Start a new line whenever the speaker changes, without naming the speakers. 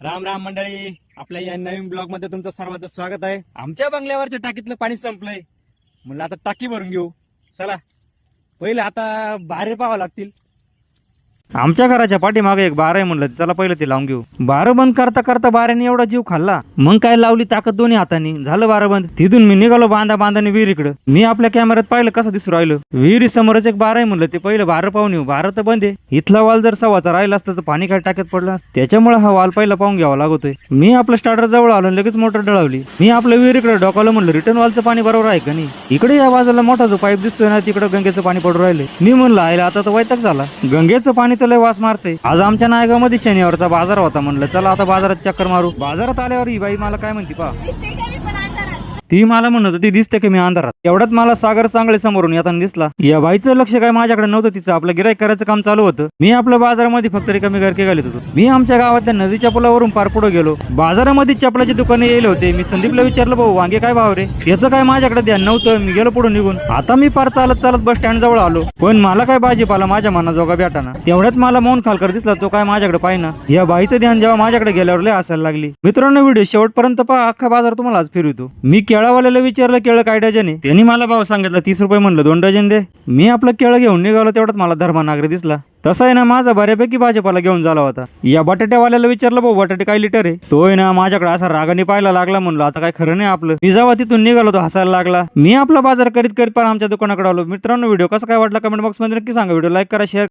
राम राम मंडळी, आपल्या या नवीन ब्लॉग मध्ये तुमचं सर्वांचं स्वागत आहे. आमच्या बंगल्यावरच्या टाकीतलं पाणी संपलंय, म्हणलं आता टाकी भरून घेऊ. चला पहिले आता बारे पाहावं लागतील. आमच्या घराच्या पाठीमागे एक बार आहे, म्हणलं चला पहिलं ते लावून घेऊ. बारं बंद करता करता बाऱ्याने एवढा जीव खाल्ला, मग काय लावली ताकद दोन्ही हाताने, झालं बारं बंद. तिथून मी निघालो बांधाने विहिरीकडे. मी आपल्या कॅमेऱ्यात पाहिलं कसं दिसू राहिलं. विहिरी समोरच एक बार आहे, म्हणलं ते पहिलं बारं पाहून येऊ. बारं तर बंद आहे. इथला वाल जर सव्वाचा राहिला असतं तर पाणी काय टाक्यात पडलं, त्याच्यामुळे हा वाल पहिला पाहून घ्यावा लागतोय. मी आपलं स्टार्टर जवळ आलो, लगेच मोटर डळवली. मी आपल्या विहिरीकडे डोकावलं, म्हणलं रिटर्न वालचं पाणी बरोबर आहे का नाही. इकडे या बाजूला मोठा जो पाईप दिसतोय ना, तिकडे गंगेचं पाणी पडून राहिले. मी म्हणलं आयला आता तर वैताग झाला, गंगेचं पाणी तर लय वास मारते. आज आमच्या नायगावमध्ये शनिवारचा बाजार होता, म्हणलं चला आता बाजारात चक्कर मारू. बाजारात आल्यावर ही बाई मला काय म्हणते पा, ती मला म्हणत होती दिसते की मी अंधारात. एवढ्यात मला सागर चांगले समोरून येताना दिसला. या बाईचं लक्ष काय माझ्याकडे नव्हतं, तिचं आपलं गिराईक करायचं काम चालू होतं. मी आपल्या बाजारामध्ये फक्त रिकामी गरके घालत होतो. मी आमच्या गावातल्या नदीच्या पुलावरून पार पुढे गेलो. बाजारामध्ये चपलाची दुकाने येईल होते. मी संदीपला विचारलं, भाऊ वांगे काय भाव रे. त्याचं काय माझ्याकडे ध्यान नव्हतं. मी गेलो पुढे निघून. आता मी पार चालत चालत बस स्टँड जवळ आलो, पण मला काय भाजीपाला माझ्या मनाजोगा भेटाना. तेवढ्यात मला मोहन खालकर दिसला, तो काय माझ्याकडे पाहिना. या बाईचं ध्यान जेव्हा माझ्याकडे गेल्यावर लय असायला लागली. मित्रांनो, व्हिडिओ शेवटपर्यंत पहा, अख्खा बाजार तुम्हाला आज फिरवतो. मी केळावाल्याला विचारलं केळं काय डझन आहे. त्यांनी मला भाव सांगितला 30 रुपये. म्हणलं 2 डझन दे. मी आपलं केळं घेऊन निघालो, तेवढ्यात मला धर्मानागरी दिसला. तसा आहे ना, माझा बऱ्यापैकी भाजीपाला घेऊन झाला होता. या बटाट्यावाल्याला विचारलं, भाऊ बटाटे काय लिटर आहे. तो आहे ना माझ्याकडे असा रागाने पाहायला लागला. म्हणलं आता काय खरं नाही आपलं. मी जेव्हा तिथून निघालो तो हसायला लागला. मी आपला बाजार करीत करीत पण आमच्या दुकानाकडे आलो. मित्रांनो, व्हिडिओ कसा काय वाटला कमेंट बॉक्स मध्ये नक्की सांगा. व्हिडिओ लाईक करा, शेअर